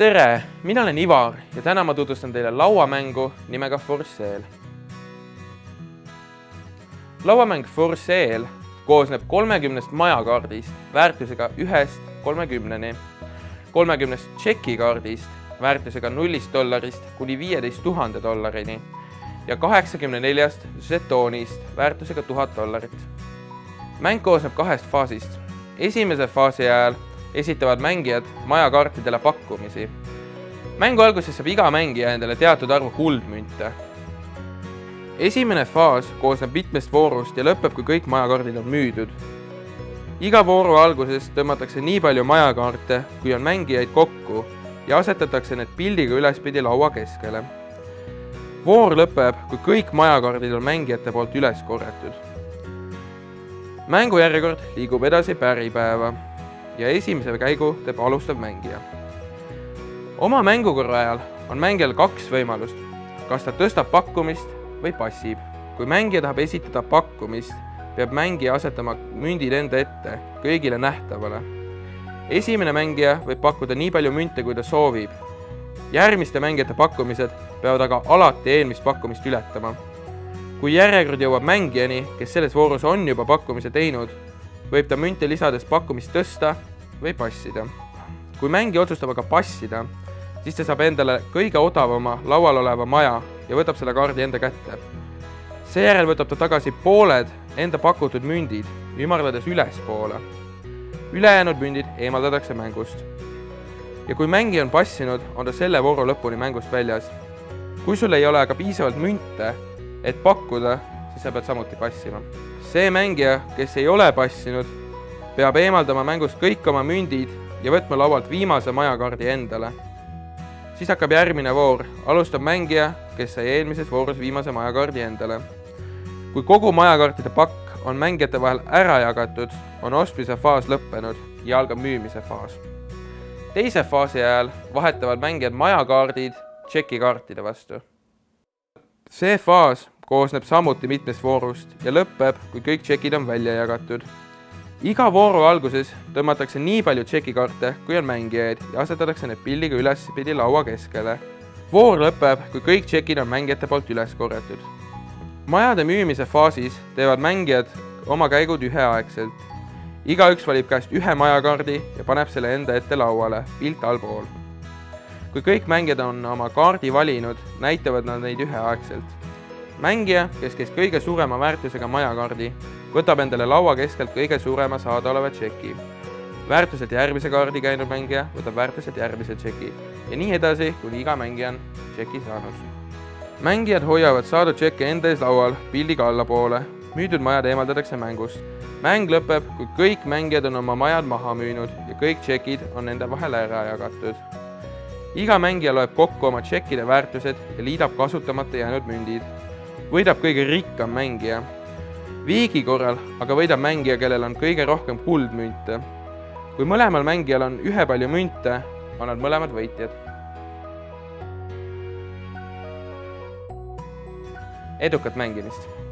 Tere, mina olen Ivar ja täna ma tutvustan teile lauamängu nimega For Sale. Lauamäng For Sale koosneb 30 majakaardist väärtusega 1-30, 30 tšekikaardist väärtusega $0 kuni $15,000 ja 84 žetoonist väärtusega $1000. Mäng koosneb 2 faasist. Esimese faasi ajal esitavad mängijad majakaartidele pakkumisi. Mängu alguses saab iga mängija endale teatud arvu kuldmünte. Esimene faas koosneb mitmest voorust ja lõpeb, kui kõik majakaardid on müüdud. Iga vooru alguses tõmmatakse nii palju majakaarte, kui on mängijaid kokku ja asetatakse need pildiga ülespidi laua keskele. Voor lõpeb, kui kõik majakaardid on mängijate poolt üles korjatud. Mängujärjekord liigub edasi päripäeva ja esimese käigu teeb alustav mängija. Oma mängukorra ajal on mängijal 2 võimalust. Kas ta tõstab pakkumist või passib. Kui mängija tahab esitada pakkumist, peab mängija asetama mündid enda ette kõigile nähtavale. Esimene mängija võib pakkuda nii palju münte, kui ta soovib. Järgmiste mängijate pakkumised peavad aga alati eelmist pakkumist ületama. Kui järjekord jõuab mängijani, kes selles voorus on juba pakkumise teinud, võib ta münte lisades pakkumist tõsta või passida. Kui mängija otsustab aga passida, siis ta saab endale kõige odavama laual oleva maja ja võtab selle kaardi enda kätte. Seejärel võtab ta tagasi pooled enda pakutud mündid, ümardades ülespoole. Ülejäänud mündid eemaldatakse mängust. Ja kui mängija on passinud, on ta selle vooru lõpuni mängust väljas. Kui sul ei ole aga piisavalt münte, et pakkuda, siis sa pead samuti passima. See mängija, kes ei ole passinud, peab eemaldama mängust kõik oma mündid ja võtma laualt viimase majakaardi endale. Siis hakkab järgmine voor, alustab mängija, kes sai eelmises voorus viimase majakaardi endale. Kui kogu majakaartide pakk on mängijate vahel ära jagatud, on ostmise faas lõppenud ja algab müümise faas. Teise faasi ajal vahetavad mängijad majakaardid tšekikaartide vastu. See faas koosneb samuti mitmest voorust ja lõpeb, kui kõik tšekid on välja jagatud. Iga vooru alguses tõmmatakse nii palju tšekikaarte, kui on mängijaid ja asetatakse need pildiga ülespidi laua keskele. Voor lõpeb, kui kõik tšekid on mängijate poolt üles korjatud. Majade müümise faasis teevad mängijad oma käigud üheaegselt. Igaüks valib käest ühe majakaardi ja paneb selle enda ette lauale, pilt allpool. Kui kõik mängijad on oma kaardi valinud, näitavad nad neid üheaegselt. Mängija, kes käis kõige suurema väärtusega majakaardi, võtab endale laua keskelt kõige suurema saadaoleva tšeki. Väärtuselt järgmise kaardi käinud mängija võtab väärtuselt järgmise tšeki ja nii edasi, kuni iga mängija on tšeki saanud. Mängijad hoiavad saadud tšekke enda ees laual pildiga allapoole. Müüdud majad eemaldatakse mängust. Mäng lõpeb, kui kõik mängijad on oma majad maha müünud ja kõik tšekid on nende vahel ära jagatud. Iga mängija loeb kokku oma tšekkide väärtused ja liidab kasutamata jäänud mündid. Võidab kõige rikkam mängija. Viigi korral aga võidab mängija, kellel on kõige rohkem kuldmünte. Kui mõlemal mängijal on ühepalju münte, on nad mõlemad võitjad. Edukat mängimist!